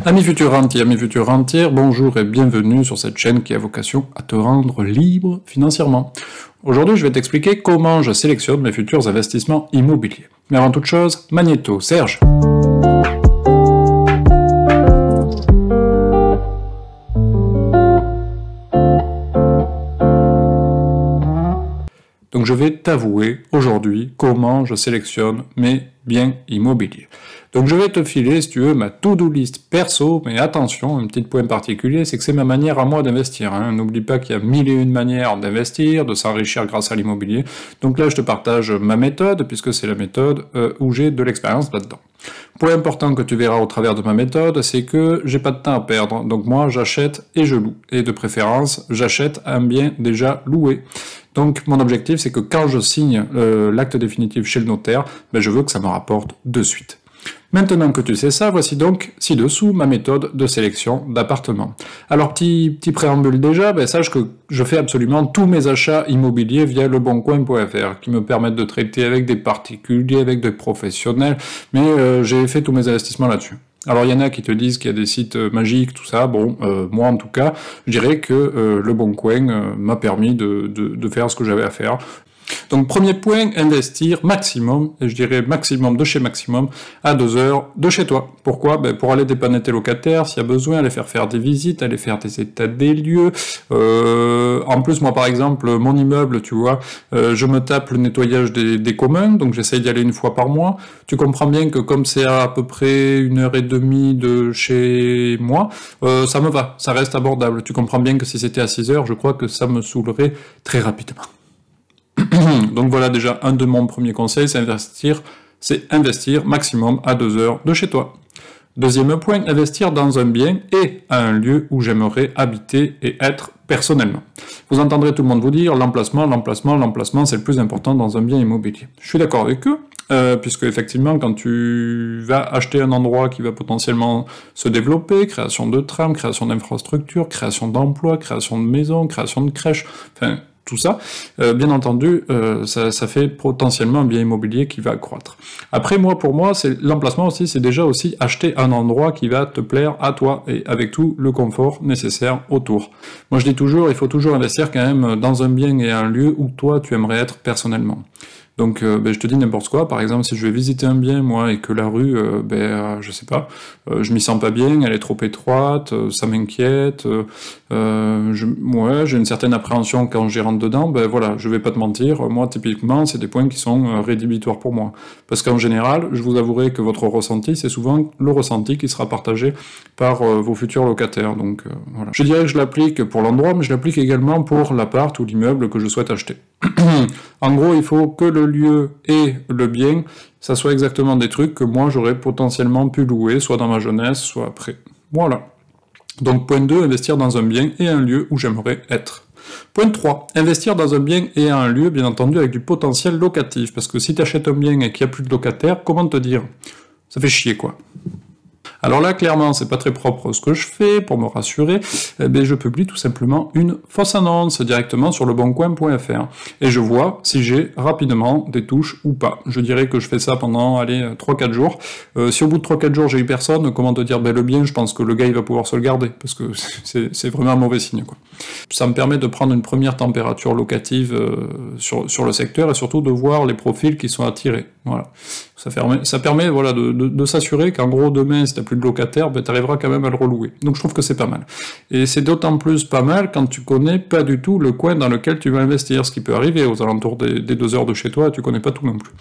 Amis futurs rentiers, amis futurs rentières, bonjour et bienvenue sur cette chaîne qui a vocation à te rendre libre financièrement. Aujourd'hui, je vais t'expliquer comment je sélectionne mes futurs investissements immobiliers. Mais avant toute chose, Magnéto, Serge. Donc je vais t'avouer aujourd'hui comment je sélectionne mes biens immobiliers. Donc je vais te filer, si tu veux, ma to-do list perso, mais attention, un petit point particulier, c'est que c'est ma manière à moi d'investir. N'oublie pas qu'il y a mille et une manières d'investir, de s'enrichir grâce à l'immobilier. Donc là, je te partage ma méthode, puisque c'est la méthode où j'ai de l'expérience là-dedans. Point important que tu verras au travers de ma méthode, c'est que j'ai pas de temps à perdre. Donc moi, j'achète et je loue. Et de préférence, j'achète un bien déjà loué. Donc mon objectif, c'est que quand je signe l'acte définitif chez le notaire, je veux que ça me rapporte de suite. Maintenant que tu sais ça, voici donc ci-dessous ma méthode de sélection d'appartements. Alors petit préambule déjà, sache que je fais absolument tous mes achats immobiliers via leboncoin.fr qui me permettent de traiter avec des particuliers, avec des professionnels, mais j'ai fait tous mes investissements là-dessus. Alors il y en a qui te disent qu'il y a des sites magiques, tout ça, moi en tout cas, je dirais que Le Bon Coin m'a permis de faire ce que j'avais à faire. Donc premier point, investir maximum, et je dirais maximum de chez maximum, à 2 heures de chez toi. Pourquoi? Pour aller dépanner tes locataires, s'il y a besoin, aller faire des visites, aller faire des états des lieux. En plus, moi par exemple, mon immeuble, tu vois, je me tape le nettoyage des communs, donc j'essaye d'y aller une fois par mois. Tu comprends bien que comme c'est à peu près 1h30 de chez moi, ça me va, ça reste abordable. Tu comprends bien que si c'était à 6 heures, je crois que ça me saoulerait très rapidement. Donc voilà déjà un de mon premiers conseils, c'est investir maximum à 2 heures de chez toi. Deuxième point, investir dans un bien et à un lieu où j'aimerais habiter et être personnellement. Vous entendrez tout le monde vous dire l'emplacement, c'est le plus important dans un bien immobilier. Je suis d'accord avec eux, puisque effectivement quand tu vas acheter un endroit qui va potentiellement se développer, création de trams, création d'infrastructures, création d'emplois, création de maisons, création de crèches, enfin tout ça, bien entendu, ça fait potentiellement un bien immobilier qui va croître. Après, pour moi, c'est l'emplacement aussi, c'est déjà aussi acheter un endroit qui va te plaire à toi et avec tout le confort nécessaire autour. Moi, je dis toujours, il faut toujours investir quand même dans un bien et un lieu où toi, tu aimerais être personnellement. Donc, je te dis n'importe quoi. Par exemple, si je vais visiter un bien, moi, et que la rue, je sais pas, je m'y sens pas bien, elle est trop étroite, ça m'inquiète, j'ai une certaine appréhension quand j'y rentre dedans, voilà, je vais pas te mentir, moi, typiquement, c'est des points qui sont rédhibitoires pour moi. Parce qu'en général, je vous avouerai que votre ressenti, c'est souvent le ressenti qui sera partagé par vos futurs locataires. Donc, voilà. Je dirais que je l'applique pour l'endroit, mais je l'applique également pour l'appart ou l'immeuble que je souhaite acheter. En gros, il faut que le lieu et le bien, ça soit exactement des trucs que moi j'aurais potentiellement pu louer, soit dans ma jeunesse, soit après. Voilà. Donc point 2, investir dans un bien et un lieu où j'aimerais être. Point 3, investir dans un bien et un lieu, bien entendu, avec du potentiel locatif. Parce que si tu achètes un bien et qu'il n'y a plus de locataires, comment te dire? Ça fait chier, quoi. Alors là, clairement, c'est pas très propre ce que je fais, pour me rassurer, je publie tout simplement une fausse annonce directement sur leboncoin.fr. Et je vois si j'ai rapidement des touches ou pas. Je dirais que je fais ça pendant, 3-4 jours. Si au bout de 3-4 jours j'ai eu personne, comment te dire, le bien, je pense que le gars il va pouvoir se le garder, parce que c'est vraiment un mauvais signe, quoi. Ça me permet de prendre une première température locative sur le secteur, et surtout de voir les profils qui sont attirés. Voilà. Ça permet voilà, de s'assurer qu'en gros, demain, si t'as plus de locataire, tu arriveras quand même à le relouer. Donc je trouve que c'est pas mal. Et c'est d'autant plus pas mal quand tu connais pas du tout le coin dans lequel tu vas investir, ce qui peut arriver aux alentours des 2 heures de chez toi, tu connais pas tout non plus.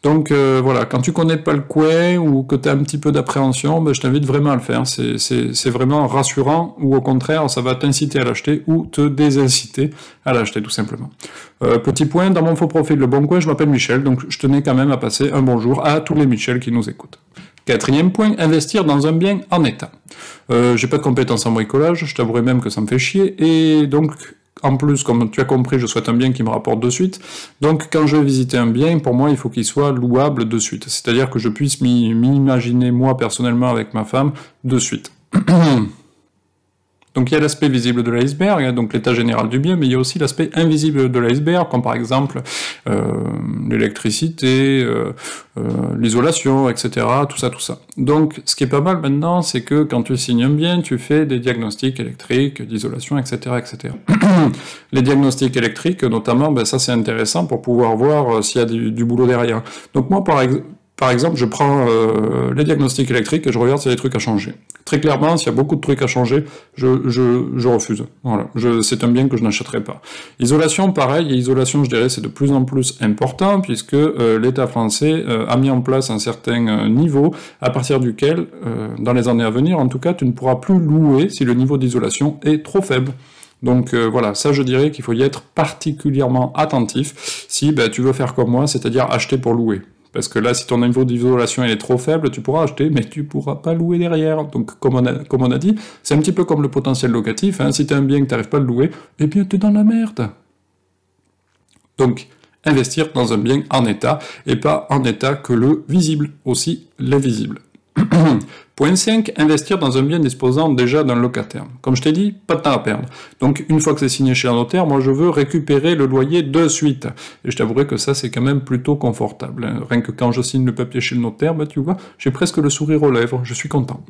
Donc voilà, quand tu connais pas le coin ou que tu as un petit peu d'appréhension, je t'invite vraiment à le faire. C'est vraiment rassurant, ou au contraire, ça va t'inciter à l'acheter ou te désinciter à l'acheter, tout simplement. Petit point, dans mon faux profil Le Bon Coin, je m'appelle Michel, donc je tenais quand même à passer un bonjour à tous les Michel qui nous écoutent. Quatrième point, investir dans un bien en état. J'ai pas de compétences en bricolage, je t'avouerai même que ça me fait chier, et donc en plus, comme tu as compris, je souhaite un bien qui me rapporte de suite. Donc, quand je vais visiter un bien, pour moi, il faut qu'il soit louable de suite. C'est-à-dire que je puisse m'imaginer, moi, personnellement, avec ma femme, de suite. Donc il y a l'aspect visible de l'iceberg, hein, donc l'état général du bien, mais il y a aussi l'aspect invisible de l'iceberg, comme par exemple l'électricité, l'isolation, etc., tout ça. Donc ce qui est pas mal maintenant, c'est que quand tu signes un bien, tu fais des diagnostics électriques, d'isolation, etc. Les diagnostics électriques, notamment, ben, ça c'est intéressant pour pouvoir voir s'il y a du boulot derrière. Donc moi, par exemple, je prends les diagnostics électriques et je regarde s'il y a des trucs à changer. Très clairement, s'il y a beaucoup de trucs à changer, je refuse. Voilà, c'est un bien que je n'achèterai pas. Isolation, pareil, et isolation, je dirais, c'est de plus en plus important, puisque l'État français a mis en place un certain niveau, à partir duquel, dans les années à venir, en tout cas, tu ne pourras plus louer si le niveau d'isolation est trop faible. Donc voilà, ça je dirais qu'il faut y être particulièrement attentif si tu veux faire comme moi, c'est-à-dire acheter pour louer. Parce que là, si ton niveau d'isolation est trop faible, tu pourras acheter, mais tu pourras pas louer derrière. Donc, comme on a dit, c'est un petit peu comme le potentiel locatif. Hein. Si tu as un bien que tu n'arrives pas à le louer, eh bien, tu es dans la merde. Donc, investir dans un bien en état, et pas en état que le visible, aussi l'invisible. Point 5, investir dans un bien disposant déjà d'un locataire. Comme je t'ai dit, pas de temps à perdre. Donc une fois que c'est signé chez un notaire, moi je veux récupérer le loyer de suite. Et je t'avouerai que ça c'est quand même plutôt confortable. Rien que quand je signe le papier chez le notaire, tu vois, j'ai presque le sourire aux lèvres, je suis content.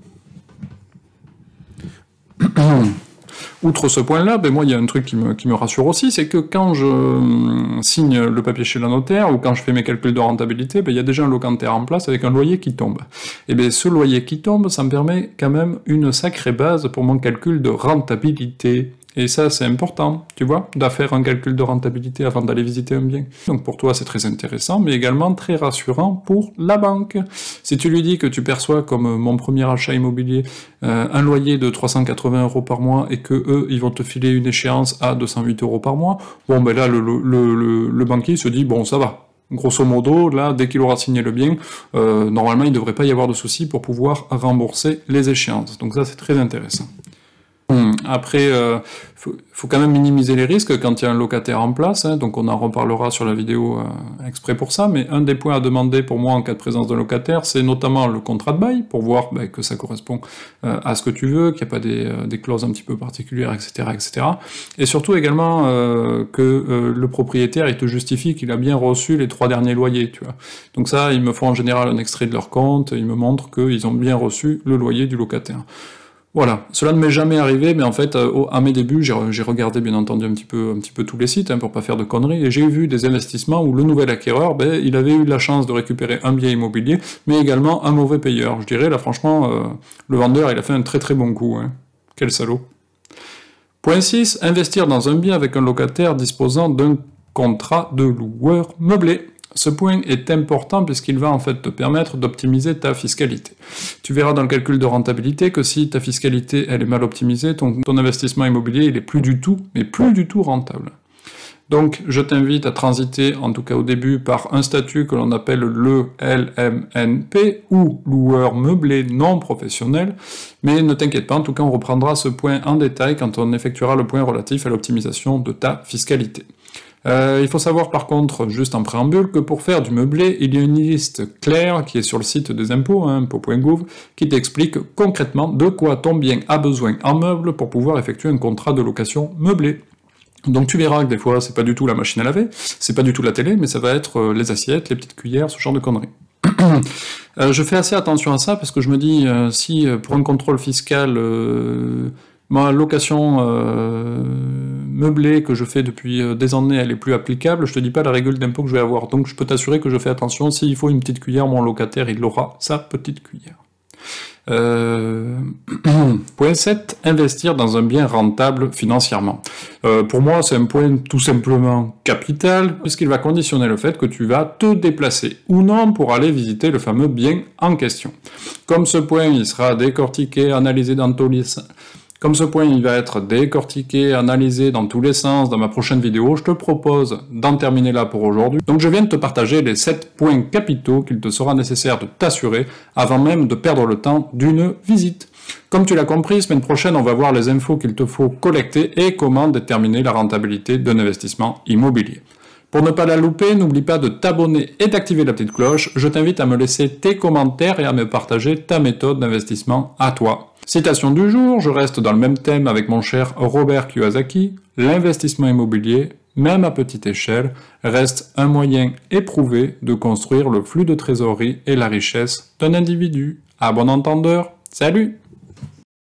Outre ce point-là, moi, il y a un truc qui me rassure aussi, c'est que quand je signe le papier chez le notaire, ou quand je fais mes calculs de rentabilité, il y a déjà un locataire en place avec un loyer qui tombe. Et bien, ce loyer qui tombe, ça me permet quand même une sacrée base pour mon calcul de rentabilité. Et ça, c'est important, tu vois, de faire un calcul de rentabilité avant d'aller visiter un bien. Donc pour toi, c'est très intéressant, mais également très rassurant pour la banque. Si tu lui dis que tu perçois, comme mon premier achat immobilier, un loyer de 380 € par mois et que eux, ils vont te filer une échéance à 208 € par mois, bon, ben là, le banquier se dit, bon, ça va. Grosso modo, là, dès qu'il aura signé le bien, normalement, il ne devrait pas y avoir de soucis pour pouvoir rembourser les échéances. Donc ça, c'est très intéressant. Après, faut quand même minimiser les risques quand il y a un locataire en place, hein, donc on en reparlera sur la vidéo exprès pour ça, mais un des points à demander pour moi en cas de présence d'un locataire, c'est notamment le contrat de bail, pour voir que ça correspond à ce que tu veux, qu'il n'y a pas des clauses un petit peu particulières, etc. Et surtout également que le propriétaire, il te justifie qu'il a bien reçu les 3 derniers loyers, tu vois. Donc ça, ils me font en général un extrait de leur compte, ils me montrent qu'ils ont bien reçu le loyer du locataire. Voilà, cela ne m'est jamais arrivé, mais en fait, à mes débuts, j'ai regardé bien entendu un petit peu tous les sites, hein, pour pas faire de conneries, et j'ai vu des investissements où le nouvel acquéreur, il avait eu la chance de récupérer un bien immobilier, mais également un mauvais payeur. Je dirais, là, franchement, le vendeur, il a fait un très très bon coup, hein. Quel salaud. Point 6, investir dans un bien avec un locataire disposant d'un contrat de loueur meublé. Ce point est important puisqu'il va en fait te permettre d'optimiser ta fiscalité. Tu verras dans le calcul de rentabilité que si ta fiscalité elle est mal optimisée, ton investissement immobilier il est plus du tout rentable. Donc je t'invite à transiter, en tout cas au début, par un statut que l'on appelle le LMNP, ou loueur meublé non professionnel, mais ne t'inquiète pas, en tout cas on reprendra ce point en détail quand on effectuera le point relatif à l'optimisation de ta fiscalité. Il faut savoir par contre, juste en préambule, que pour faire du meublé, il y a une liste claire qui est sur le site des impôts, hein, impôts.gouv, qui t'explique concrètement de quoi ton bien a besoin en meubles pour pouvoir effectuer un contrat de location meublé. Donc tu verras que des fois, c'est pas du tout la machine à laver, c'est pas du tout la télé, mais ça va être les assiettes, les petites cuillères, ce genre de conneries. Je fais assez attention à ça parce que je me dis, si pour un contrôle fiscal... ma location meublée que je fais depuis des années, elle est plus applicable, je te dis pas la règle d'impôt que je vais avoir. Donc je peux t'assurer que je fais attention, s'il faut une petite cuillère, mon locataire, il aura sa petite cuillère. Point 7, investir dans un bien rentable financièrement. Pour moi, c'est un point tout simplement capital, puisqu'il va conditionner le fait que tu vas te déplacer ou non pour aller visiter le fameux bien en question. Comme ce point, il sera décortiqué, analysé dans tous les... Comme ce point il va être décortiqué, analysé dans tous les sens dans ma prochaine vidéo, je te propose d'en terminer là pour aujourd'hui. Donc je viens de te partager les 7 points capitaux qu'il te sera nécessaire de t'assurer avant même de perdre le temps d'une visite. Comme tu l'as compris, semaine prochaine on va voir les infos qu'il te faut collecter et comment déterminer la rentabilité d'un investissement immobilier. Pour ne pas la louper, n'oublie pas de t'abonner et d'activer la petite cloche. Je t'invite à me laisser tes commentaires et à me partager ta méthode d'investissement à toi. Citation du jour, je reste dans le même thème avec mon cher Robert Kiyosaki. L'investissement immobilier, même à petite échelle, reste un moyen éprouvé de construire le flux de trésorerie et la richesse d'un individu. À bon entendeur, salut!